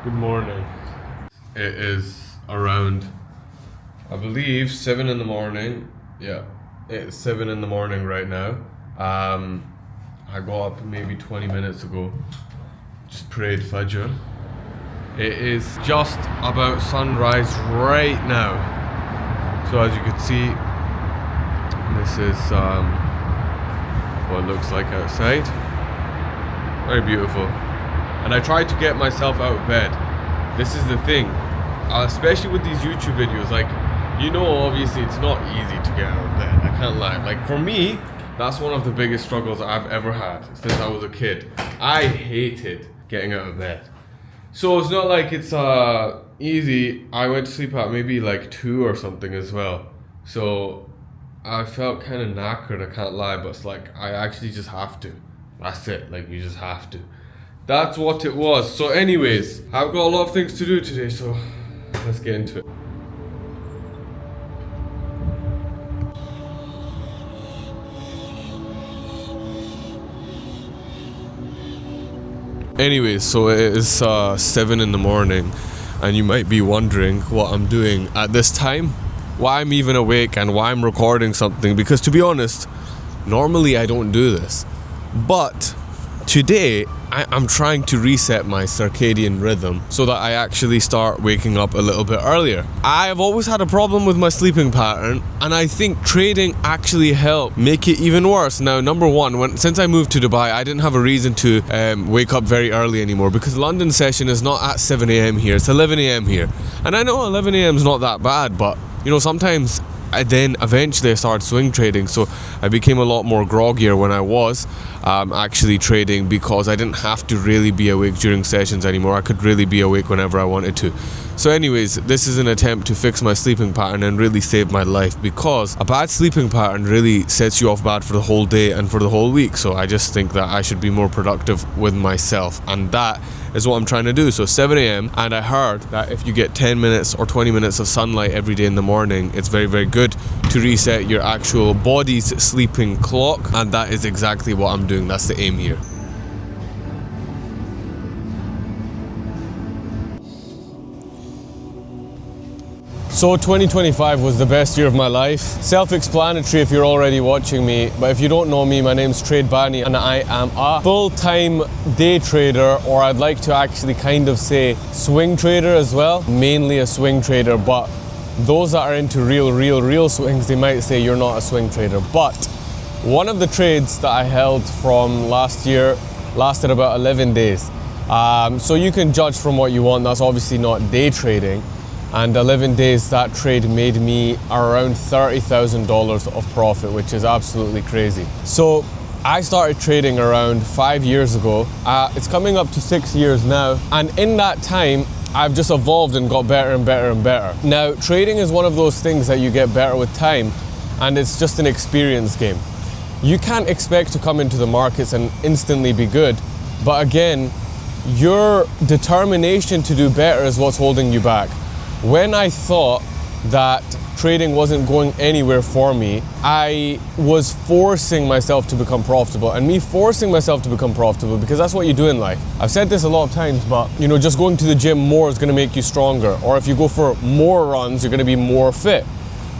Good morning. It is around, I believe, 7 in the morning. Yeah, it's 7 in the morning right now. I got up maybe 20 minutes ago. Just prayed Fajr. It is just about sunrise right now. So as you can see, this is what it looks like outside. Very beautiful. And I tried to get myself out of bed. This is the thing, especially with these YouTube videos, like, you know, obviously it's not easy to get out of bed, I can't lie. Like for me, that's one of the biggest struggles I've ever had since I was a kid. I hated getting out of bed. So it's not like it's easy. I went to sleep at maybe like 2 or something as well. So I felt kind of knackered, I can't lie, but it's like, I actually just have to. That's it, like you just have to. That's what it was. So anyways, I've got a lot of things to do today, so let's get into it. Anyways, so it is 7 in the morning, and you might be wondering what I'm doing at this time, why I'm even awake and why I'm recording something, because to be honest, normally I don't do this. But today, I'm trying to reset my circadian rhythm so that I actually start waking up a little bit earlier. I have always had a problem with my sleeping pattern, and I think trading actually helped make it even worse. Now, number one, since I moved to Dubai, I didn't have a reason to wake up very early anymore, because London session is not at 7 a.m. here, it's 11 a.m. here. And I know 11 a.m. is not that bad, but you know, sometimes eventually I started swing trading, so I became a lot more groggier when I was actually trading, because I didn't have to really be awake during sessions anymore. I could really be awake whenever I wanted to. So anyways, this is an attempt to fix my sleeping pattern and really save my life, because a bad sleeping pattern really sets you off bad for the whole day and for the whole week. So I just think that I should be more productive with myself, and that is what I'm trying to do. So 7 a.m. and I heard that if you get 10 minutes or 20 minutes of sunlight every day in the morning, it's very, very good to reset your actual body's sleeping clock, and that is exactly what I'm doing. That's the aim here. So 2025 was the best year of my life. Self-explanatory if you're already watching me, but if you don't know me, my name's Trade Bani, and I am a full-time day trader, or I'd like to actually kind of say swing trader as well. Mainly a swing trader, but those that are into real swings, they might say you're not a swing trader. But one of the trades that I held from last year lasted about 11 days. So you can judge from what you want. That's obviously not day trading. And 11 days, that trade made me around $30,000 of profit, which is absolutely crazy. So I started trading around 5 years ago. It's coming up to 6 years now. And in that time, I've just evolved and got better and better and better. Now, trading is one of those things that you get better with time, and it's just an experience game. You can't expect to come into the markets and instantly be good. But again, your determination to do better is what's holding you back. When I thought that trading wasn't going anywhere for me, I was forcing myself to become profitable. And me forcing myself to become profitable, because that's what you do in life. I've said this a lot of times, but you know, just going to the gym more is going to make you stronger. Or if you go for more runs, you're going to be more fit.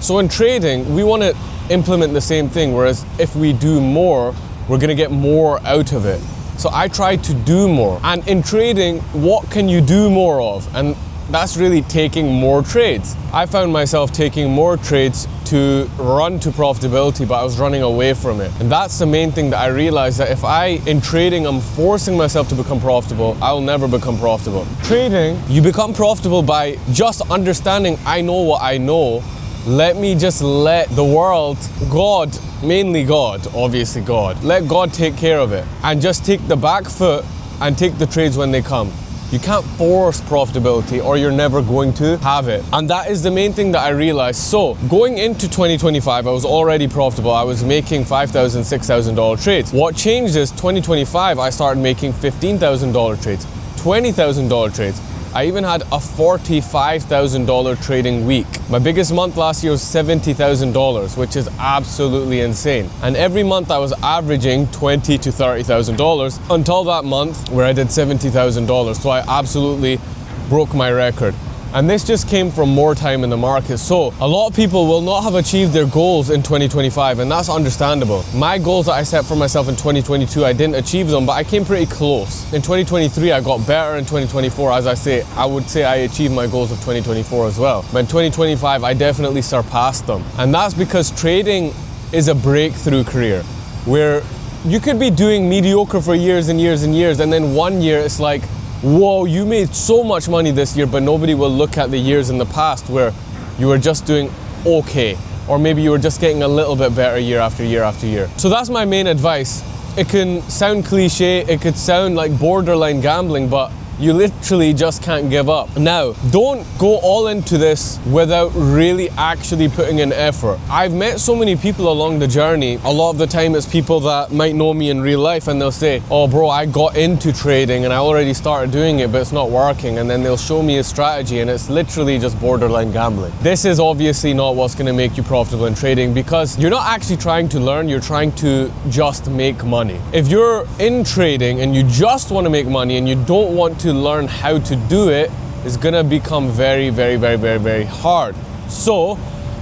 So in trading, we want to implement the same thing. Whereas if we do more, we're going to get more out of it. So I tried to do more. And in trading, what can you do more of? And that's really taking more trades. I found myself taking more trades to run to profitability, but I was running away from it. And that's the main thing that I realized, that if in trading, I'm forcing myself to become profitable, I will never become profitable. Trading, you become profitable by just understanding, I know what I know. Let me just let the world, God, mainly God, obviously God, let God take care of it. And just take the back foot and take the trades when they come. You can't force profitability, or you're never going to have it. And that is the main thing that I realized. So going into 2025, I was already profitable. I was making $5,000, $6,000 trades. What changed is 2025, I started making $15,000 trades, $20,000 trades. I even had a $45,000 trading week. My biggest month last year was $70,000, which is absolutely insane. And every month I was averaging $20,000 to $30,000 until that month where I did $70,000. So I absolutely broke my record. And this just came from more time in the market. So a lot of people will not have achieved their goals in 2025, and that's understandable. My goals that I set for myself in 2022, I didn't achieve them, but I came pretty close. In 2023, I got better. In 2024, I would say I achieved my goals of 2024 as well. But in 2025, I definitely surpassed them. And that's because trading is a breakthrough career where you could be doing mediocre for years and years and years, and then one year it's like, whoa, you made so much money this year, but nobody will look at the years in the past where you were just doing okay, or maybe you were just getting a little bit better year after year after year. So that's my main advice. It can sound cliche, it could sound like borderline gambling, but you literally just can't give up. Now, don't go all into this without really actually putting in effort. I've met so many people along the journey. A lot of the time it's people that might know me in real life, and they'll say, oh bro, I got into trading and I already started doing it, but it's not working. And then they'll show me a strategy and it's literally just borderline gambling. This is obviously not what's gonna make you profitable in trading, because you're not actually trying to learn, you're trying to just make money. If you're in trading and you just wanna make money and you don't want to learn how to do it, is gonna become very, very, very, very, very hard. So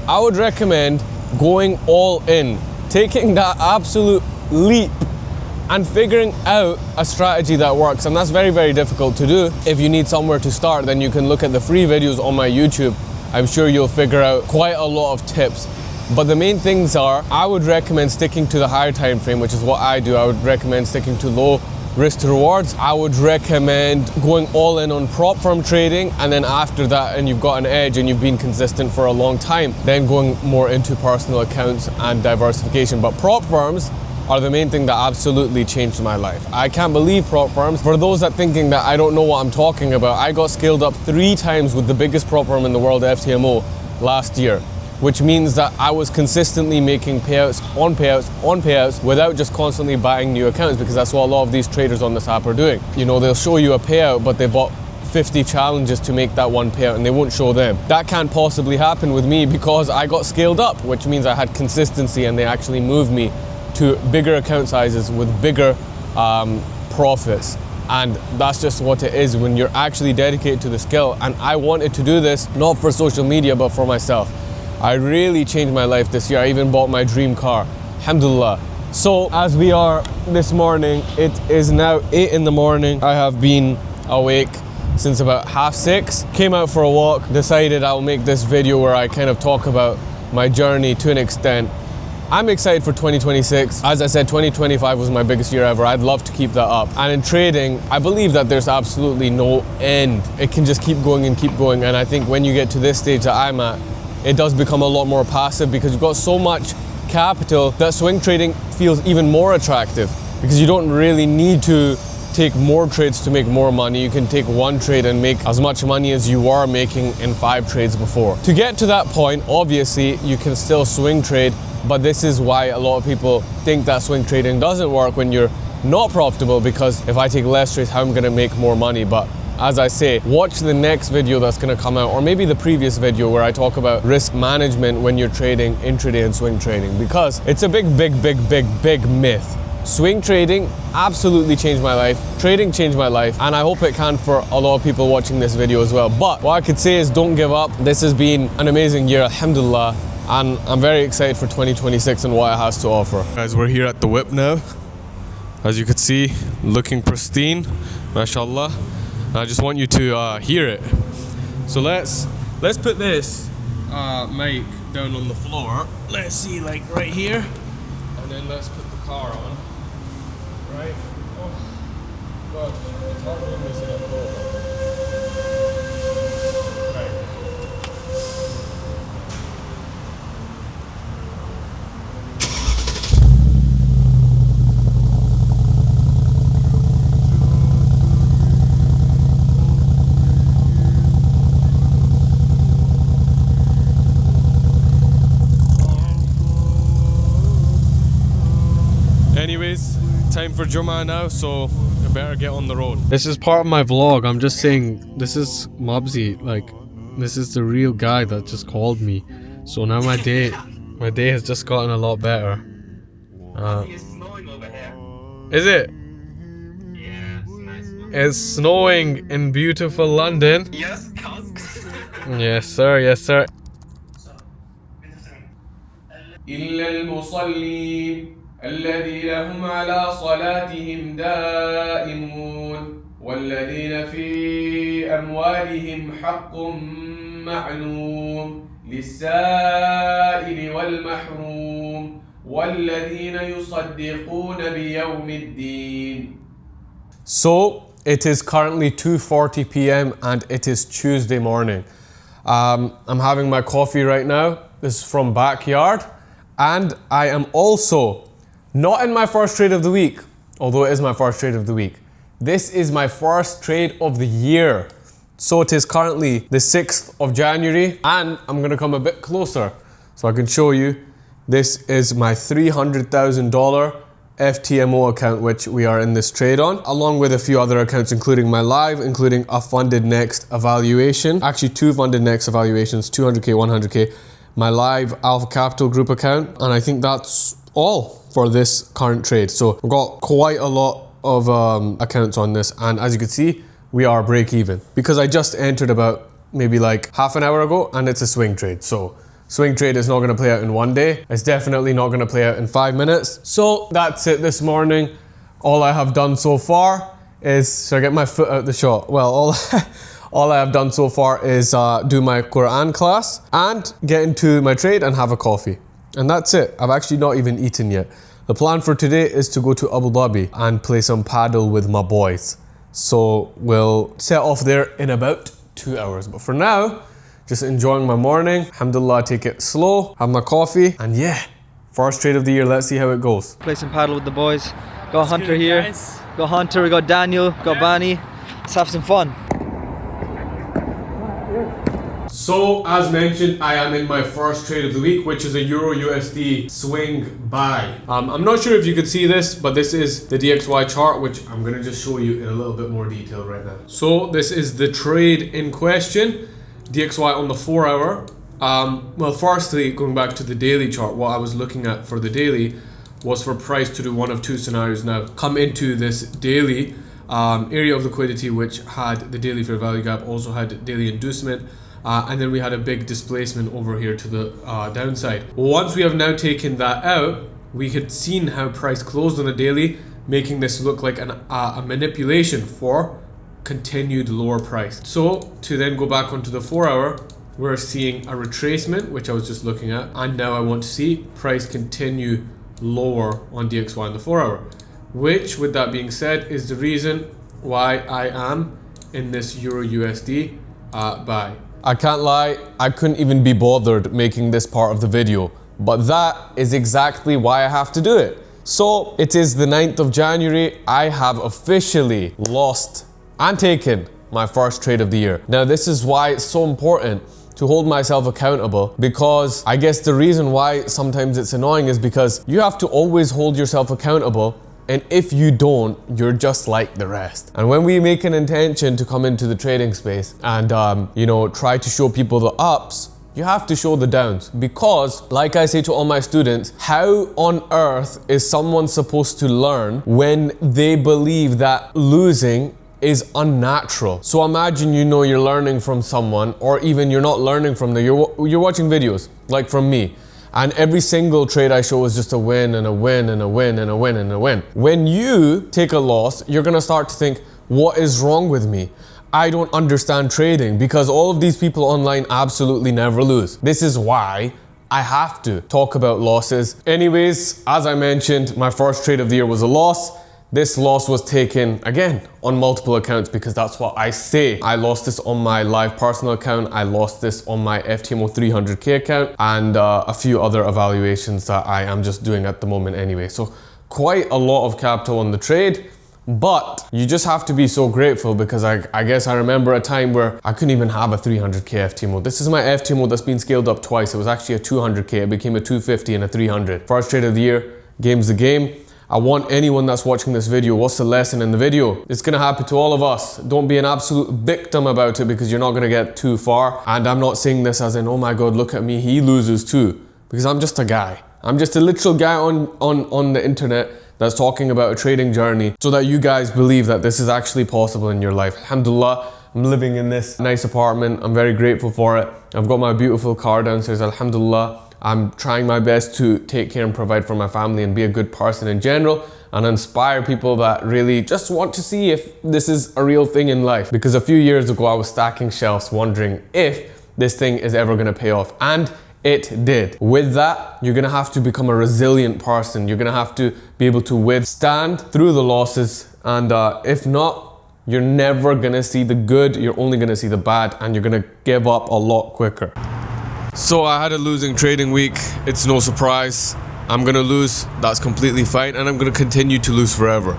I would recommend going all in, taking that absolute leap and figuring out a strategy that works. And that's very, very difficult to do. If you need somewhere to start, then you can look at the free videos on my YouTube. I'm sure you'll figure out quite a lot of tips. But the main things are, I would recommend sticking to the higher time frame, which is what I do. I would recommend sticking to low risk to rewards. I would recommend going all in on prop firm trading, and then after that, and you've got an edge and you've been consistent for a long time, then going more into personal accounts and diversification. But prop firms are the main thing that absolutely changed my life. I can't believe prop firms. For those that thinking that I don't know what I'm talking about, I got scaled up 3 times with the biggest prop firm in the world, FTMO, last year, which means that I was consistently making payouts on payouts on payouts without just constantly buying new accounts, because that's what a lot of these traders on this app are doing. You know, they'll show you a payout, but they bought 50 challenges to make that one payout and they won't show them. That can't possibly happen with me because I got scaled up, which means I had consistency, and they actually moved me to bigger account sizes with bigger profits. And that's just what it is when you're actually dedicated to the skill. And I wanted to do this not for social media, but for myself. I really changed my life this year. I even bought my dream car, alhamdulillah. So as we are this morning, it is now 8 in the morning. I have been awake since about 5:30. Came out for a walk, decided I'll make this video where I kind of talk about my journey to an extent. I'm excited for 2026. As I said, 2025 was my biggest year ever. I'd love to keep that up. And in trading, I believe that there's absolutely no end. It can just keep going and keep going. And I think when you get to this stage that I'm at, it does become a lot more passive, because you've got so much capital that swing trading feels even more attractive, because you don't really need to take more trades to make more money. You can take one trade and make as much money as you were making in 5 trades before. To get to that point, obviously, you can still swing trade, but this is why a lot of people think that swing trading doesn't work when you're not profitable, because if I take less trades, how am I gonna make more money? But as I say, watch the next video that's gonna come out, or maybe the previous video where I talk about risk management when you're trading intraday and swing trading, because it's a big myth. Swing trading absolutely changed my life. Trading changed my life, and I hope it can for a lot of people watching this video as well. But what I could say is, don't give up. This has been an amazing year, alhamdulillah, and I'm very excited for 2026 and what it has to offer. Guys, we're here at the whip now. As you can see, looking pristine, mashallah. I just want you to hear it. So let's put this mic down on the floor. Let's see, like right here, and then let's put the car on. Right. Oh gosh, it's hard doing this in a photo. Right. Anyways, time for Juma now, so I better get on the road. This is part of my vlog. I'm just saying, this is Mobsy. Like, this is the real guy that just called me. So now my day has just gotten a lot better. It's snowing over here. Is it? Yeah, it's nice. It's snowing in beautiful London. Yes, cuz. Yes, sir. Yes, sir. إلا المصلين الذين هم على صلاتهم دائمون والذين في أموالهم حق معلوم للسائل والمحروم والذين يصدقون بيوم الدين. So it is currently 2:40 p.m. and it is Tuesday morning. I'm having my coffee right now. This is from Backyard. And I am also not in my first trade of the week, although it is my first trade of the week. This is my first trade of the year. So it is currently the 6th of January, and I'm gonna come a bit closer so I can show you. This is my $300,000 FTMO account, which we are in this trade on, along with a few other accounts, including my live, including a funded next evaluation. Actually, two funded next evaluations, 200K, 100K. My live Alpha Capital Group account, and I think that's all for this current trade. So we've got quite a lot of accounts on this, and as you can see, we are break even because I just entered about maybe like half an hour ago, and it's a swing trade. So swing trade is not going to play out in one day. It's definitely not going to play out in 5 minutes. So that's it this morning. All I have done so far is, should I get my foot out the shot? Well, all I have done so far is do my Quran class and get into my trade and have a coffee. And that's it. I've actually not even eaten yet. The plan for today is to go to Abu Dhabi and play some paddle with my boys. So we'll set off there in about 2 hours. But for now, just enjoying my morning. Alhamdulillah, take it slow, have my coffee, and yeah, first trade of the year. Let's see how it goes. Play some paddle with the boys. Got Hunter here. Guys. Got Hunter, we got Daniel, got Bani. Let's have some fun. So, as mentioned, I am in my first trade of the week, which is a Euro USD swing buy. I'm not sure if you could see this, but this is the DXY chart, which I'm going to just show you in a little bit more detail right now. So, this is the trade in question, DXY on the 4 hour. Well, firstly, going back to the daily chart, what I was looking at for the daily was for price to do one of two scenarios now. Come into this daily area of liquidity, which had the daily fair value gap, also had daily inducement. And then we had a big displacement over here to the downside. Once we have now taken that out, we had seen how price closed on the daily, making this look like a manipulation for continued lower price. So to then go back onto the 4 hour, we're seeing a retracement, which I was just looking at, and now I want to see price continue lower on DXY on the 4 hour, which, with that being said, is the reason why I am in this Euro USD buy. I can't lie, I couldn't even be bothered making this part of the video, but that is exactly why I have to do it. So it is the 9th of January, I have officially lost and taken my first trade of the year. Now this is why it's so important to hold myself accountable, because I guess the reason why sometimes it's annoying is because you have to always hold yourself accountable, and if you don't, you're just like the rest. And when we make an intention to come into the trading space and you know, try to show people the ups, you have to show the downs, because like I say to all my students, how on earth is someone supposed to learn when they believe that losing is unnatural? So imagine, you know, you're learning from someone, or even you're not learning from them, you're watching videos like from me, and every single trade I show is just a win and a win and a win and a win and a win. When you take a loss, you're gonna start to think, what is wrong with me? I don't understand trading, because all of these people online absolutely never lose. This is why I have to talk about losses. Anyways, as I mentioned, my first trade of the year was a loss. This loss was taken, again, on multiple accounts, because that's what I say. I lost this on my live personal account. I lost this on my FTMO 300K account, and a few other evaluations that I am just doing at the moment anyway. So quite a lot of capital on the trade, but you just have to be so grateful, because I guess I remember a time where I couldn't even have a 300K FTMO. This is my FTMO that's been scaled up twice. It was actually a 200K. It became a 250 and a 300. First trade of the year, game's the game. I want anyone that's watching this video, what's the lesson in the video? It's gonna happen to all of us. Don't be an absolute victim about it, because you're not gonna get too far. And I'm not saying this as in, oh my God, look at me, he loses too. Because I'm just a guy. I'm just a literal guy on the internet that's talking about a trading journey, so that you guys believe that this is actually possible in your life. Alhamdulillah, I'm living in this nice apartment. I'm very grateful for it. I've got my beautiful car downstairs, alhamdulillah. I'm trying my best to take care and provide for my family and be a good person in general, and inspire people that really just want to see if this is a real thing in life. Because a few years ago, I was stacking shelves wondering if this thing is ever gonna pay off, and it did. With that, you're gonna have to become a resilient person. You're gonna have to be able to withstand through the losses, and if not, you're never gonna see the good, you're only gonna see the bad, and you're gonna give up a lot quicker. So I had a losing trading week. It's no surprise. I'm gonna lose, that's completely fine, and I'm gonna continue to lose forever.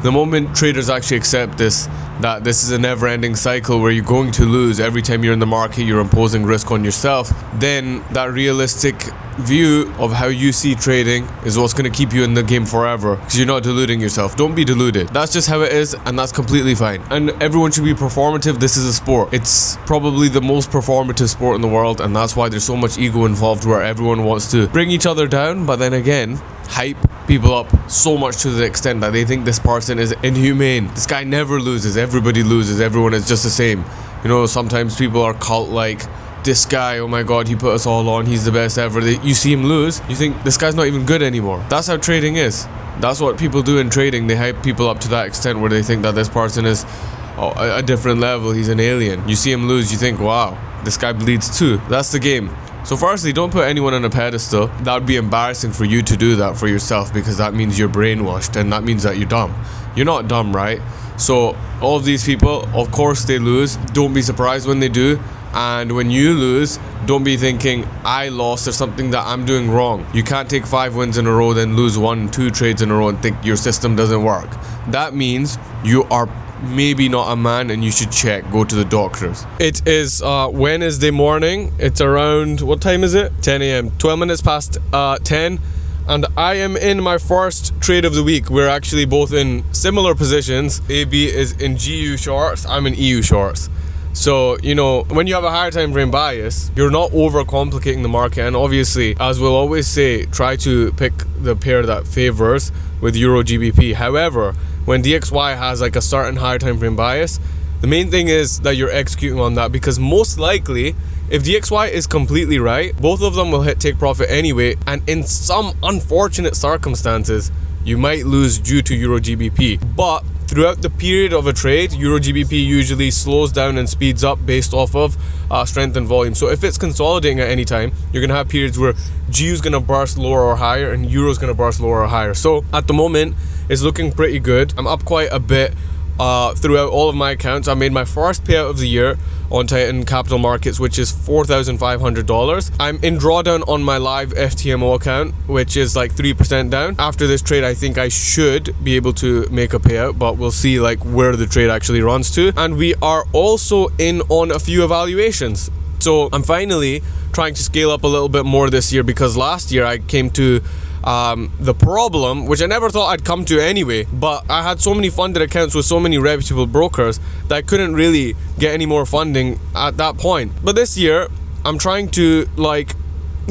The moment traders actually accept this, that this is a never-ending cycle where you're going to lose every time you're in the market, you're imposing risk on yourself, then that realistic view of how you see trading is what's going to keep you in the game forever, because you're not deluding yourself. Don't be deluded. That's just how it is, and that's completely fine. And everyone should be performative. This is a sport. It's probably the most performative sport in the world, and that's why there's so much ego involved, where everyone wants to bring each other down, but then again, hype people up so much to the extent that they think this person is inhumane. This guy never loses. Everybody loses. Everyone is just the same. You know, sometimes people are cult-like. This guy, oh my God, he put us all on, he's the best ever. You see him lose, you think this guy's not even good anymore. That's how trading is. That's what people do in trading. They hype people up to that extent where they think that this person is a different level, he's an alien. You see him lose, you think, wow, this guy bleeds too. That's the game. So firstly, don't put anyone on a pedestal. That would be embarrassing for you to do that for yourself, because that means you're brainwashed, and that means that you're dumb. You're not dumb, right? So all of these people, of course they lose. Don't be surprised when they do. And when you lose, don't be thinking, I lost, there's something that I'm doing wrong. You can't take 5 wins in a row, then lose 1-2 trades in a row and think your system doesn't work. That means you are maybe not a man, and you should check, go to the doctors. It is Wednesday morning. It's around, what time is it? 10 a.m. 12 minutes past 10. And I am in my first trade of the week. We're actually both in similar positions. AB is in GU shorts, I'm in EU shorts. So, you know, when you have a higher time frame bias, you're not overcomplicating the market. And obviously, as we'll always say, try to pick the pair that favors with Euro GBP. However, when DXY has like a certain higher time frame bias, the main thing is that you're executing on that, because most likely, if DXY is completely right, both of them will hit take profit anyway. And in some unfortunate circumstances, you might lose due to Euro GBP. But throughout the period of a trade, Euro GBP usually slows down and speeds up based off of strength and volume. So if it's consolidating at any time, you're gonna have periods where GU is gonna burst lower or higher, and Euro is gonna burst lower or higher. So at the moment, it's looking pretty good. I'm up quite a bit throughout all of my accounts. I made my first payout of the year on Titan Capital Markets, which is $4,500. I'm in drawdown on my live FTMO account, which is like 3% down. After this trade, I think I should be able to make a payout, but we'll see like where the trade actually runs to. And we are also in on a few evaluations. So I'm finally trying to scale up a little bit more this year, because last year I came to the problem, which I never thought I'd come to anyway, but I had so many funded accounts with so many reputable brokers that I couldn't really get any more funding at that point. But this year, I'm trying to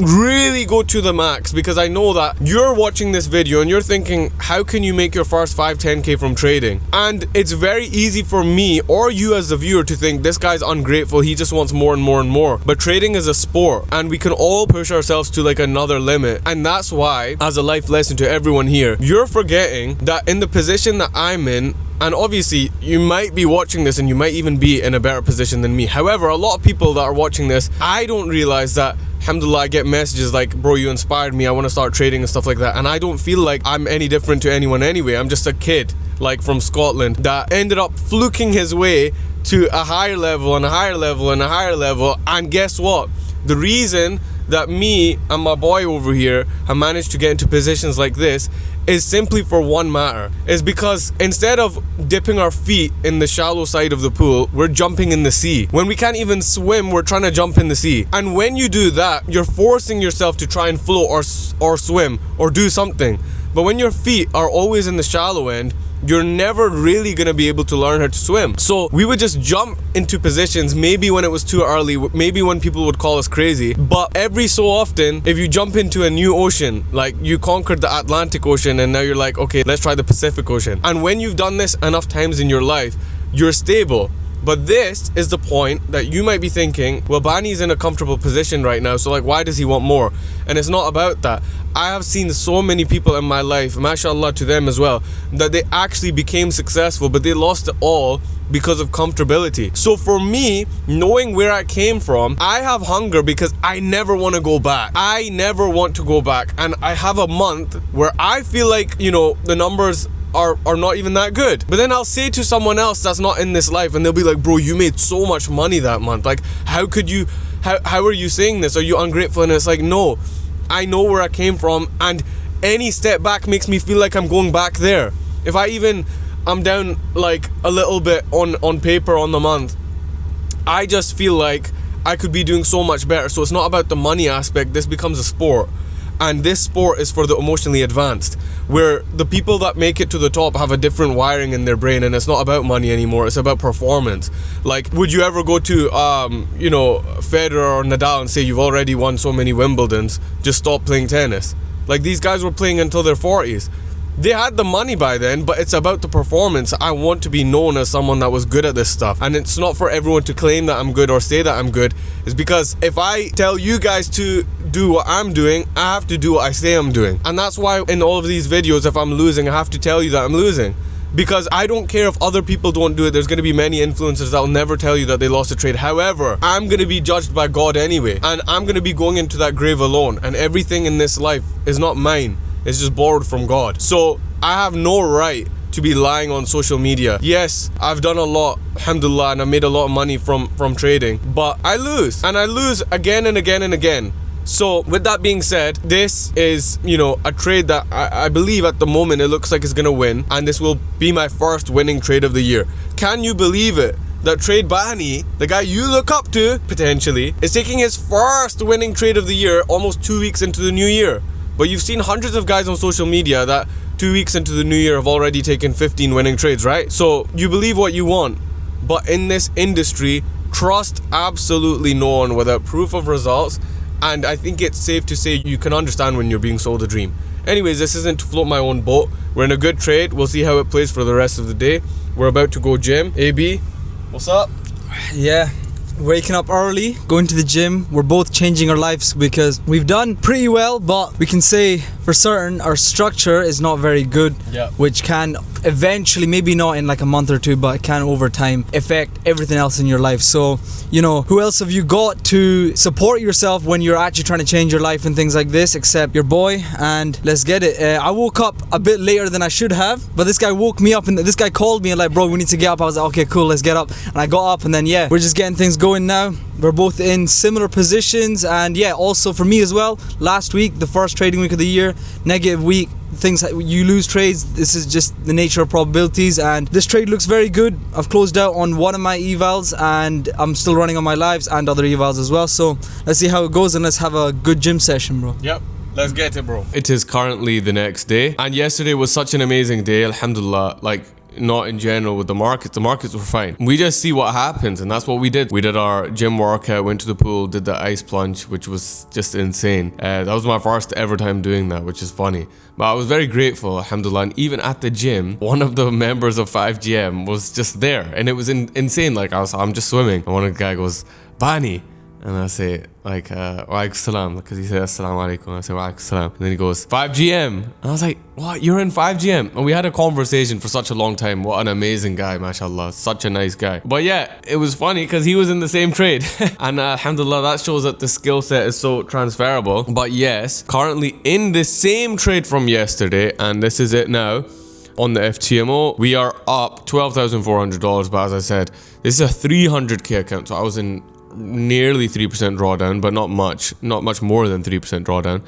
really go to the max, because I know that you're watching this video and you're thinking, how can you make your first 5-10k from trading? And it's very easy for me or you as the viewer to think this guy's ungrateful, he just wants more and more and more. But trading is a sport and we can all push ourselves to like another limit. And that's why, as a life lesson to everyone here, you're forgetting that in the position that I'm in, and obviously you might be watching this and you might even be in a better position than me. However, a lot of people that are watching this, I don't realize that, alhamdulillah, I get messages like, bro, you inspired me, I want to start trading and stuff like that. And I don't feel like I'm any different to anyone anyway. I'm just a kid like from Scotland that ended up fluking his way to a higher level and a higher level and a higher level. And guess what? The reason that me and my boy over here have managed to get into positions like this is simply for one matter. Is because instead of dipping our feet in the shallow side of the pool, we're jumping in the sea. When we can't even swim, we're trying to jump in the sea. And when you do that, you're forcing yourself to try and float or swim or do something. But when your feet are always in the shallow end, you're never really gonna be able to learn how to swim. So we would just jump into positions, maybe when it was too early, maybe when people would call us crazy. But every so often, if you jump into a new ocean, like you conquered the Atlantic Ocean and now you're like, okay, let's try the Pacific Ocean. And when you've done this enough times in your life, you're stable. But this is the point that you might be thinking, well, Bani's in a comfortable position right now, so like, why does he want more? And it's not about that. I have seen so many people in my life, mashallah to them as well, that they actually became successful, but they lost it all because of comfortability. So for me, knowing where I came from, I have hunger because I never want to go back. I never want to go back. And I have a month where I feel like, you know, the numbers are not even that good. But then I'll say to someone else that's not in this life and they'll be like, bro, you made so much money that month. Like, how could you, how are you saying this? Are you ungrateful? And it's like, no, I know where I came from, and any step back makes me feel like I'm going back there. If I'm down like a little bit on paper on the month, I just feel like I could be doing so much better. So it's not about the money aspect. This becomes a sport. And this sport is for the emotionally advanced, where the people that make it to the top have a different wiring in their brain, and it's not about money anymore, it's about performance. Like, would you ever go to, you know, Federer or Nadal and say, you've already won so many Wimbledons, just stop playing tennis? Like, these guys were playing until their 40s. They had the money by then, but it's about the performance. I want to be known as someone that was good at this stuff. And it's not for everyone to claim that I'm good or say that I'm good. It's because if I tell you guys to do what I'm doing, I have to do what I say I'm doing. And that's why in all of these videos, if I'm losing, I have to tell you that I'm losing. Because I don't care if other people don't do it. There's going to be many influencers that will never tell you that they lost a trade. However, I'm going to be judged by God anyway. And I'm going to be going into that grave alone. And everything in this life is not mine. It's just borrowed from God. So I have no right to be lying on social media. Yes, I've done a lot, alhamdulillah, and I made a lot of money from trading, but I lose, and I lose again and again and again. So with that being said, this is, you know, a trade that I believe at the moment it looks like it's gonna win, and this will be my first winning trade of the year. Can you believe it? That Trade Bani, the guy you look up to, potentially, is taking his first winning trade of the year almost 2 weeks into the new year. But you've seen hundreds of guys on social media that 2 weeks into the new year have already taken 15 winning trades, right? So you believe what you want, but in this industry, trust absolutely no one without proof of results. And I think it's safe to say you can understand when you're being sold a dream. Anyways, this isn't to float my own boat. We're in a good trade. We'll see how it plays for the rest of the day. We're about to go gym. AB, what's up? Yeah, waking up early, going to the gym. We're both changing our lives because we've done pretty well, but we can say for certain our structure is not very good, which can eventually, maybe not in like a month or two, but it can over time affect everything else in your life. So, you know, who else have you got to support yourself when you're actually trying to change your life and things like this except your boy? And let's get it. I woke up a bit later than I should have, but this guy woke me up and this guy called me and like, bro, we need to get up. I was like, okay, cool, let's get up. And I got up, and then yeah, we're just getting things going now. We're both in similar positions, and yeah, also for me as well, last week, the first trading week of the year, negative week, things like you lose trades. This is just the nature of probabilities, and this trade looks very good. I've closed out on one of my evals, and I'm still running on my lives and other evals as well. So let's see how it goes, and let's have a good gym session, bro. Yep. Let's get it, bro. It is currently the next day, and yesterday was such an amazing day, alhamdulillah. Like, not in general with the markets. The markets were fine. We just see what happens, and that's what we did. We did our gym workout, went to the pool, did the ice plunge, which was just insane. That was my first ever time doing that, which is funny. But I was very grateful, alhamdulillah. And even at the gym, one of the members of 5GM was just there, and it was insane. Like I'm just swimming, and one of the guy goes, Bani. And I say, like, Walaikum salam, because he said assalamu alaikum. I say, Walaikum salam. And then he goes, 5GM. And I was like, what? You're in 5GM? And we had a conversation for such a long time. What an amazing guy, mashallah. Such a nice guy. But yeah, it was funny because he was in the same trade. And alhamdulillah, that shows that the skill set is so transferable. But yes, currently in the same trade from yesterday, and this is it now, on the FTMO, we are up $12,400. But as I said, this is a 300k account. So I was in nearly 3% drawdown, but not much more than 3% drawdown,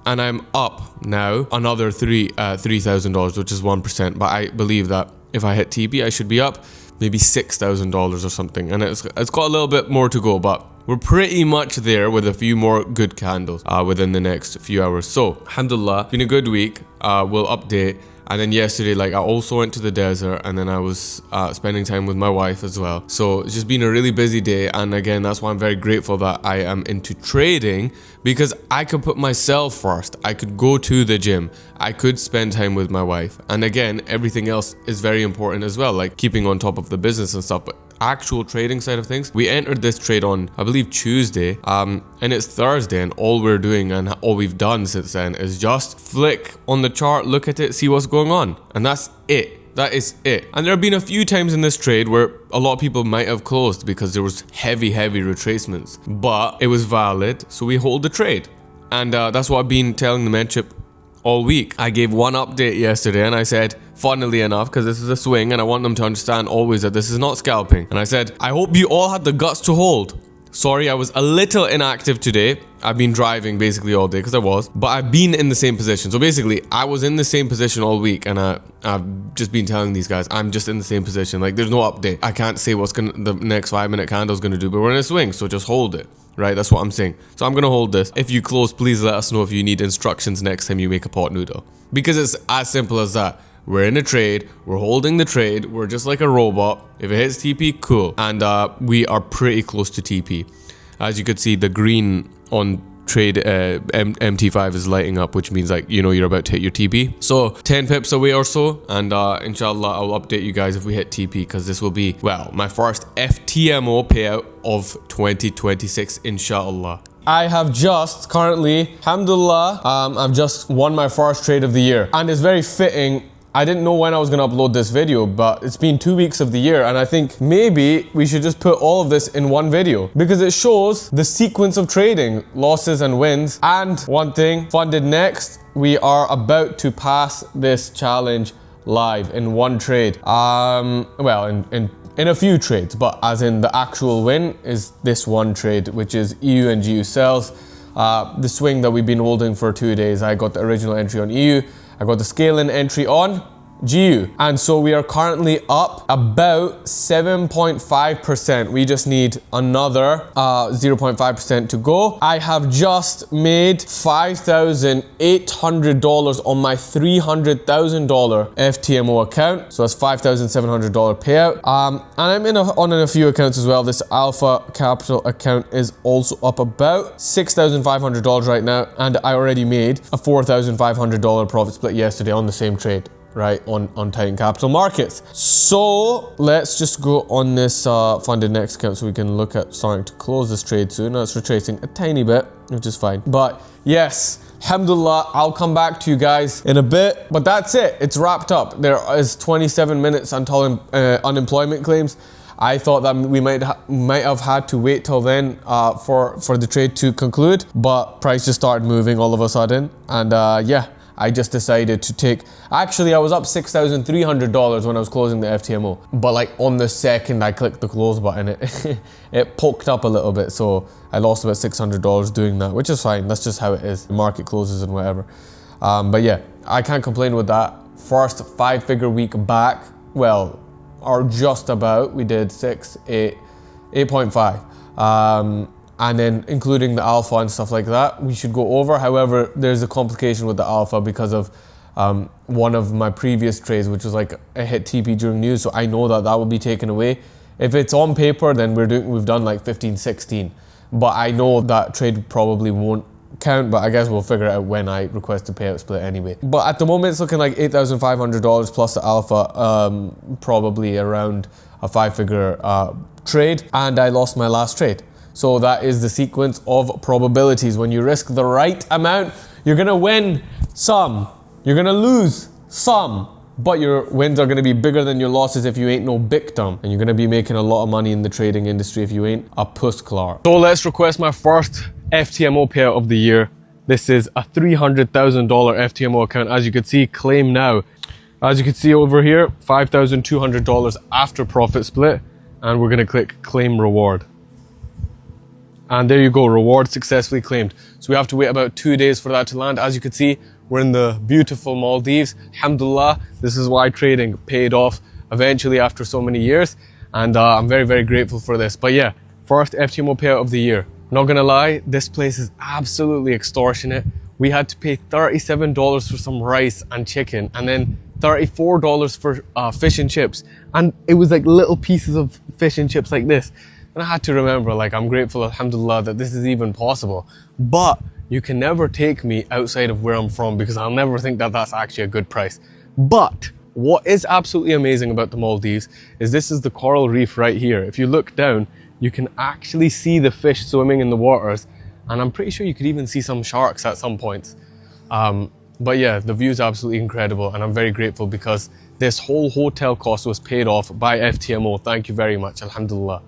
and I'm up now another $3,000, which is 1%. But I believe that if I hit TP, I should be up maybe $6,000 or something, and it's got a little bit more to go, but we're pretty much there with a few more good candles within the next few hours. So alhamdulillah, been a good week. We'll update. And then yesterday, like, I also went to the desert, and then I was spending time with my wife as well. So it's just been a really busy day. And again, that's why I'm very grateful that I am into trading, because I could put myself first. I could go to the gym. I could spend time with my wife. And again, everything else is very important as well, like keeping on top of the business and stuff. But actual trading side of things, we entered this trade on, I believe, Tuesday, and it's Thursday, and all we're doing and all we've done since then is just flick on the chart, look at it, see what's going on, and that's it. That is it. And there have been a few times in this trade where a lot of people might have closed because there was heavy retracements, but it was valid, so we hold the trade. And that's what I've been telling the membership all week. I gave one update yesterday, and I said, funnily enough, because this is a swing and I want them to understand always that this is not scalping, and I said, I hope you all had the guts to hold. Sorry, I was a little inactive today. I've been driving basically all day, because I was, but I've been in the same position. So basically, I was in the same position all week, and I've just been telling these guys, I'm just in the same position. Like, there's no update. I can't say what's the next 5-minute candle is gonna do, but we're in a swing, so just hold it. Right, that's what I'm saying. So I'm gonna hold this. If you close, please let us know if you need instructions next time you make a pot noodle, because it's as simple as that. We're in a trade, we're holding the trade, we're just like a robot. If it hits TP, cool. And we are pretty close to TP. As you could see, the green on trade MT5 is lighting up, which means, like, you know, you're about to hit your TP. So 10 pips away or so, and inshallah I'll update you guys if we hit TP, because this will be, well, my first FTMO payout of 2026, inshallah. I have just currently, alhamdulillah, I've just won my first trade of the year, and it's very fitting. I didn't know when I was going to upload this video, but it's been 2 weeks of the year, and I think maybe we should just put all of this in one video, because it shows the sequence of trading, losses and wins. And one thing, funded next, we are about to pass this challenge live in one trade. Well, in a few trades, but as in the actual win is this one trade, which is EU and GU sells. The swing that we've been holding for 2 days, I got the original entry on EU. I got the scale-in entry on GU. And so we are currently up about 7.5%. We just need another 0.5% to go. I have just made $5,800 on my $300,000 FTMO account. So that's $5,700 payout. And I'm on a few accounts as well. This Alpha Capital account is also up about $6,500 right now. And I already made a $4,500 profit split yesterday on the same trade, right, on Titan Capital Markets. So let's just go on this funded next account so we can look at starting to close this trade soon. Now it's retracing a tiny bit, which is fine. But yes, alhamdulillah, I'll come back to you guys in a bit. But that's it. It's wrapped up. There is 27 minutes until unemployment claims. I thought that we might have had to wait till then for the trade to conclude, but price just started moving all of a sudden, and yeah, I just decided to take. Actually, I was up $6,300 when I was closing the FTMO, but like on the second I clicked the close button, it poked up a little bit, so I lost about $600 doing that, which is fine. That's just how it is. The market closes and whatever. But yeah, I can't complain with that. First 5-figure week back. Well, or just about. We did 8.5, and then including the alpha and stuff like that, we should go over. However, there's a complication with the alpha because of one of my previous trades, which was like a hit TP during news. So I know that that will be taken away. If it's on paper, then we've done like 15, 16. But I know that trade probably won't count, but I guess we'll figure it out when I request a payout split anyway. But at the moment, it's looking like $8,500 plus the alpha, probably around a 5-figure trade. And I lost my last trade. So that is the sequence of probabilities. When you risk the right amount, you're gonna win some, you're gonna lose some, but your wins are gonna be bigger than your losses if you ain't no victim. And you're gonna be making a lot of money in the trading industry if you ain't a puss Clark. So let's request my first FTMO payout of the year. This is a $300,000 FTMO account. As you can see, claim now. As you can see over here, $5,200 after profit split. And we're gonna click claim reward. And there you go, reward successfully claimed. So we have to wait about 2 days for that to land. As you can see, we're in the beautiful Maldives. Alhamdulillah, this is why trading paid off eventually after so many years. And I'm very, very grateful for this. But yeah, first FTMO payout of the year. Not gonna lie, this place is absolutely extortionate. We had to pay $37 for some rice and chicken, and then $34 for fish and chips. And it was like little pieces of fish and chips like this. And I had to remember, like, I'm grateful, alhamdulillah, that this is even possible. But you can never take me outside of where I'm from, because I'll never think that that's actually a good price. But what is absolutely amazing about the Maldives is this is the coral reef right here. If you look down, you can actually see the fish swimming in the waters. And I'm pretty sure you could even see some sharks at some points. But yeah, the view is absolutely incredible. And I'm very grateful because this whole hotel cost was paid off by FTMO. Thank you very much, alhamdulillah.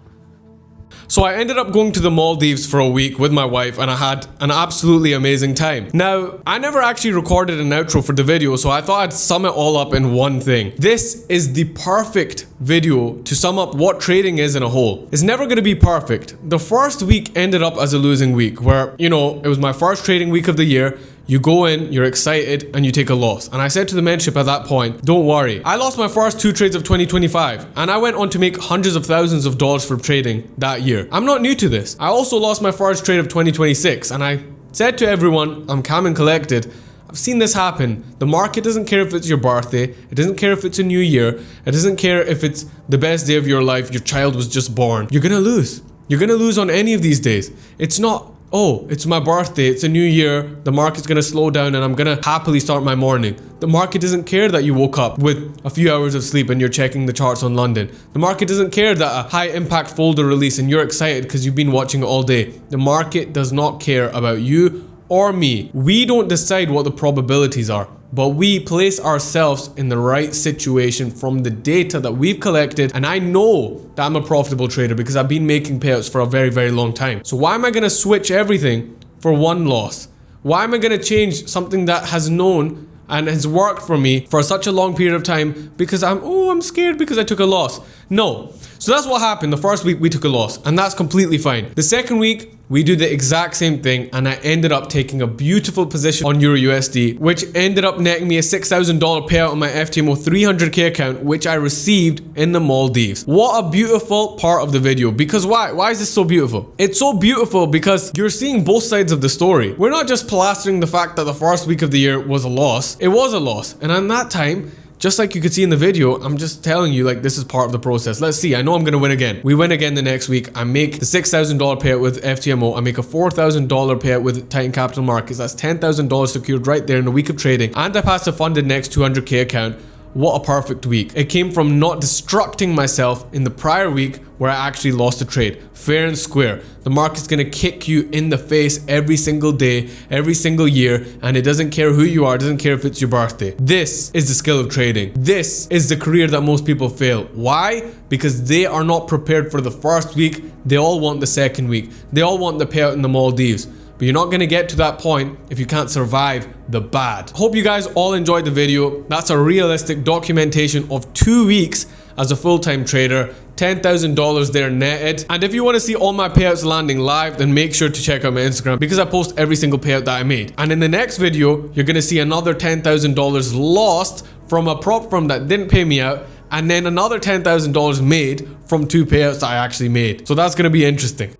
So I ended up going to the Maldives for a week with my wife, and I had an absolutely amazing time. Now, I never actually recorded an outro for the video, so I thought I'd sum it all up in one thing. This is the perfect video to sum up what trading is in a whole. It's never going to be perfect. The first week ended up as a losing week where, you know, it was my first trading week of the year. You go in, you're excited, and you take a loss. And I said to the mentorship at that point, don't worry. I lost my first 2 trades of 2025, and I went on to make hundreds of thousands of dollars for trading that year. I'm not new to this. I also lost my first trade of 2026, and I said to everyone, I'm calm and collected. I've seen this happen. The market doesn't care if it's your birthday. It doesn't care if it's a new year. It doesn't care if it's the best day of your life. Your child was just born. You're gonna lose. You're gonna lose on any of these days. It's not, oh, it's my birthday, it's a new year, the market's gonna slow down and I'm gonna happily start my morning. The market doesn't care that you woke up with a few hours of sleep and you're checking the charts on London. The market doesn't care that a high impact folder release and you're excited because you've been watching it all day. The market does not care about you or me. We don't decide what the probabilities are, but we place ourselves in the right situation from the data that we've collected. And I know that I'm a profitable trader because I've been making payouts for a very, very long time. So why am I gonna switch everything for one loss? Why am I gonna change something that has known and has worked for me for such a long period of time because I'm scared because I took a loss? No. So that's what happened. The first week we took a loss, and that's completely fine. The second week, we do the exact same thing, and I ended up taking a beautiful position on Euro USD, which ended up netting me a $6,000 payout on my FTMO 300k account, which I received in the Maldives. What a beautiful part of the video. Because why? Why is this so beautiful? It's so beautiful because you're seeing both sides of the story. We're not just plastering the fact that the first week of the year was a loss. It was a loss. And in that time, just like you could see in the video, I'm just telling you, like, this is part of the process. Let's see, I know I'm gonna win again. We win again the next week. I make the $6,000 payout with FTMO. I make a $4,000 payout with Titan Capital Markets. That's $10,000 secured right there in a week of trading. And I pass a funded next 200k account. What a perfect week. It came from not destructing myself in the prior week where I actually lost a trade. Fair and square. The market's gonna kick you in the face every single day, every single year, and it doesn't care who you are, it doesn't care if it's your birthday. This is the skill of trading. This is the career that most people fail. Why? Because they are not prepared for the first week. They all want the second week. They all want the payout in the Maldives. But you're not gonna get to that point if you can't survive the bad. Hope you guys all enjoyed the video. That's a realistic documentation of 2 weeks as a full-time trader. $10,000 there netted. And if you want to see all my payouts landing live, then make sure to check out my Instagram because I post every single payout that I made. And in the next video, you're gonna see another $10,000 lost from a prop firm that didn't pay me out, and then another $10,000 made from 2 payouts that I actually made. So that's gonna be interesting.